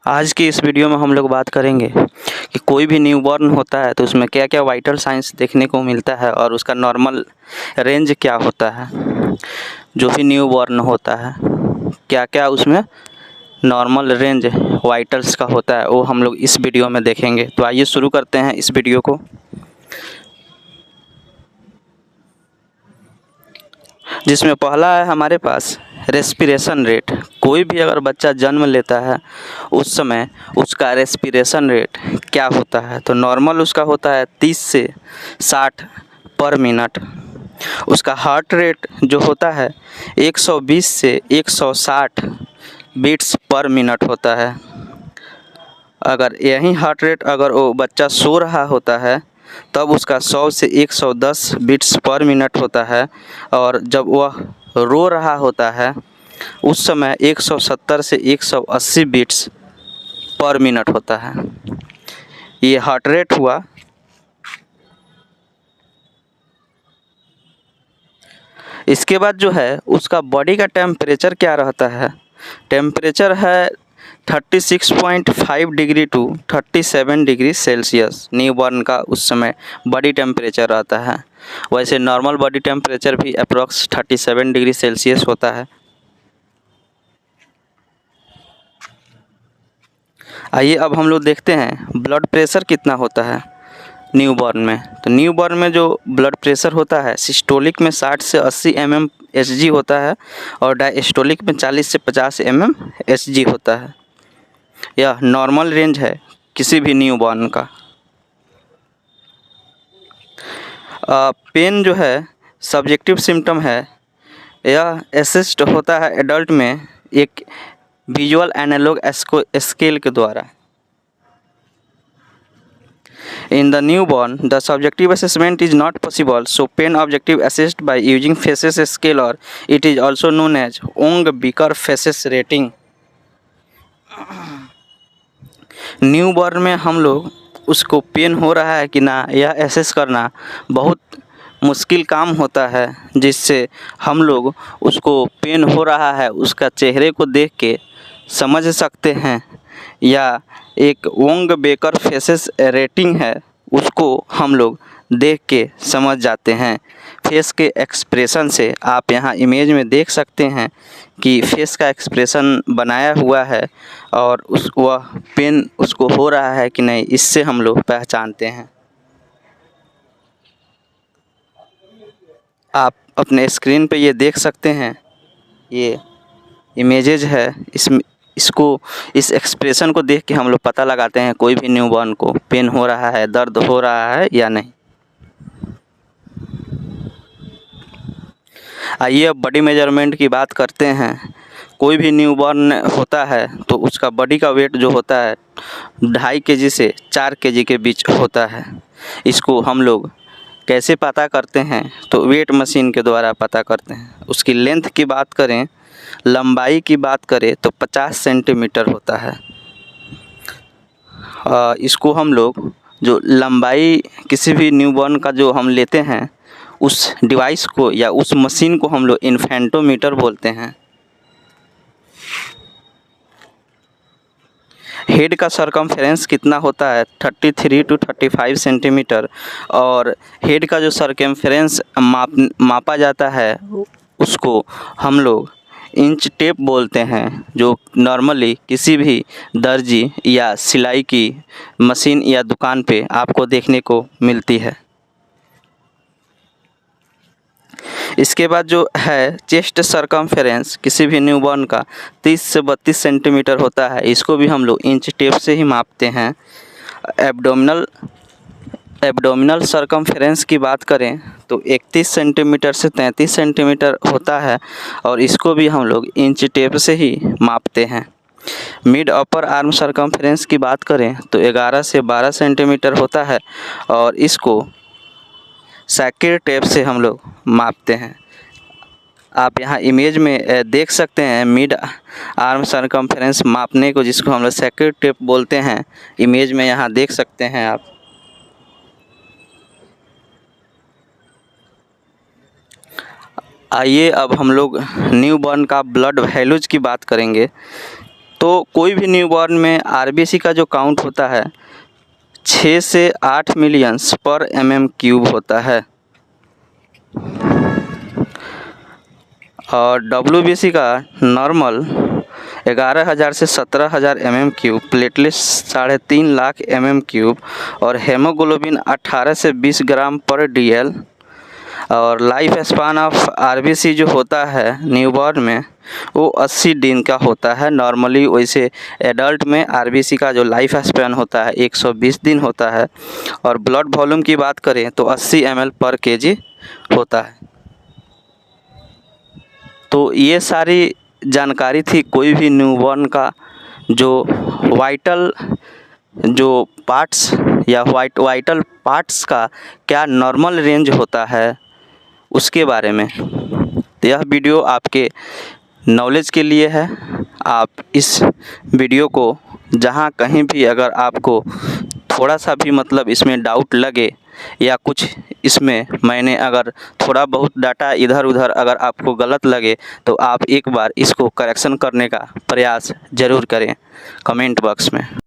आज की इस वीडियो में हम लोग बात करेंगे कि कोई भी न्यूबॉर्न होता है तो उसमें क्या क्या वाइटल साइंस देखने को मिलता है और उसका नॉर्मल रेंज क्या होता है। जो भी न्यूबॉर्न होता है क्या क्या उसमें नॉर्मल रेंज वाइटल्स का होता है वो हम लोग इस वीडियो में देखेंगे। तो आइए शुरू करते हैं इस वीडियो को। जिसमें पहला है हमारे पास रेस्पिरेशन रेट। कोई भी अगर बच्चा जन्म लेता है उस समय उसका रेस्पिरेशन रेट क्या होता है, तो नॉर्मल उसका होता है 30 से 60 पर मिनट। उसका हार्ट रेट जो होता है 120 से 160 बीट्स पर मिनट होता है। अगर यही हार्ट रेट अगर वो बच्चा सो रहा होता है तब उसका 100 से 110 बीट्स पर मिनट होता है, और जब वह रो रहा होता है उस समय 170 से 180 बीट्स पर मिनट होता है। ये हार्ट रेट हुआ। इसके बाद जो है उसका बॉडी का टेम्परेचर क्या रहता है। टेम्परेचर है 36.5 degree to 37 degree Celsius. Newborn का उस समय बॉडी टेम्परेचर रहता है। वैसे नॉर्मल बॉडी टेम्परेचर भी अप्रॉक्स 37 डिग्री सेल्सियस होता है। आइए अब हम लोग देखते हैं ब्लड प्रेशर कितना होता है न्यूबॉर्न में। तो न्यूबॉर्न में जो ब्लड प्रेशर होता है सिस्टोलिक में 60 से 80 mmHg होता है और डायस्टोलिक में 40 से 50 mmHg होता है। यह नॉर्मल रेंज है किसी भी न्यूबॉर्न का। पेन जो है सब्जेक्टिव सिम्टम है। यह असिस्ट होता है एडल्ट में एक विजुअल एनालॉग स्केल के द्वारा। In the newborn, the subjective assessment is not possible, so pain objective assessed by using faces scale, or it is also known as Ong-Becker faces rating। Newborn में हम लोग उसको pen हो रहा है कि ना यह एसेस करना बहुत मुश्किल काम होता है, जिससे हम लोग उसको पेन हो रहा है उसका चेहरे को देख के समझ सकते हैं, या एक वोंग बेकर फेसेस रेटिंग है उसको हम लोग देख के समझ जाते हैं। फेस के एक्सप्रेशन से आप यहाँ इमेज में देख सकते हैं कि फेस का एक्सप्रेशन बनाया हुआ है और वह पेन उसको हो रहा है कि नहीं, इससे हम लोग पहचानते हैं। आप अपने स्क्रीन पे ये देख सकते हैं, ये इमेजेज है। इस एक्सप्रेशन को देख के हम लोग पता लगाते हैं कोई भी न्यूबॉर्न को पेन हो रहा है, दर्द हो रहा है या नहीं। आइए अब बॉडी मेजरमेंट की बात करते हैं। कोई भी न्यूबॉर्न होता है तो उसका बॉडी का वेट जो होता है 2.5 kg से 4 kg के बीच होता है। इसको हम लोग कैसे पता करते हैं, तो वेट मशीन के द्वारा पता करते हैं। उसकी लेंथ की बात करें, लंबाई की बात करें तो 50 सेंटीमीटर होता है। इसको हम लोग जो लंबाई किसी भी न्यूबॉर्न का जो हम लेते हैं उस डिवाइस को या उस मशीन को हम लोग इन्फेंटोमीटर बोलते हैं। हेड का सरकमफेरेंस कितना होता है 33 टू 35 सेंटीमीटर, और हेड का जो सरकमफेरेंस मापा जाता है उसको हम लोग इंच टेप बोलते हैं, जो नॉर्मली किसी भी दर्जी या सिलाई की मशीन या दुकान पे आपको देखने को मिलती है। इसके बाद जो है चेस्ट सरकमफेरेंस किसी भी न्यूबॉर्न का 30 से 32 सेंटीमीटर होता है। इसको भी हम लोग इंच टेप से ही मापते हैं। एब्डोमिनल सरकमफेरेंस की बात करें तो 31 सेंटीमीटर से 33 सेंटीमीटर होता है, और इसको भी हम लोग इंच टेप से ही मापते हैं। मिड अपर आर्म सरकमफेरेंस की बात करें तो 11 से 12 सेंटीमीटर होता है, और इसको सैकेर टेप से हम लोग मापते हैं। आप यहाँ इमेज में देख सकते हैं मिड आर्म सरकमफेरेंस मापने को, जिसको हम लोग सैकेर टेप बोलते हैं। इमेज में यहाँ देख सकते हैं आप। आइए अब हम लोग न्यूबॉर्न का ब्लड वैल्यूज की बात करेंगे तो कोई भी न्यूबॉर्न में आरबीसी का जो काउंट होता है 6 से 8 मिलियंस पर mm³ होता है और डब्ल्यूबीसी का नॉर्मल 11,000 से 17,000 mm³, प्लेटलेट्स 3.5 लाख mm³ और हेमोग्लोबिन 18 से 20 ग्राम पर DL और लाइफ स्पान ऑफ आरबीसी जो होता है न्यूबॉर्न में वो 80 दिन का होता है। नॉर्मली वैसे एडल्ट में आरबीसी का जो लाइफ स्पैन होता है 120 दिन होता है और ब्लड वॉल्यूम की बात करें तो 80 ml पर kg होता है। तो ये सारी जानकारी थी कोई भी न्यूबॉर्न का जो वाइटल जो पार्ट्स या वाइटल पार्ट्स का क्या नॉर्मल रेंज होता है उसके बारे में। तो यह वीडियो आपके नॉलेज के लिए है। आप इस वीडियो को जहाँ कहीं भी अगर आपको थोड़ा सा भी मतलब इसमें डाउट लगे या कुछ इसमें मैंने अगर थोड़ा बहुत डाटा इधर उधर अगर आपको गलत लगे तो आप एक बार इसको करेक्शन करने का प्रयास ज़रूर करें कमेंट बॉक्स में।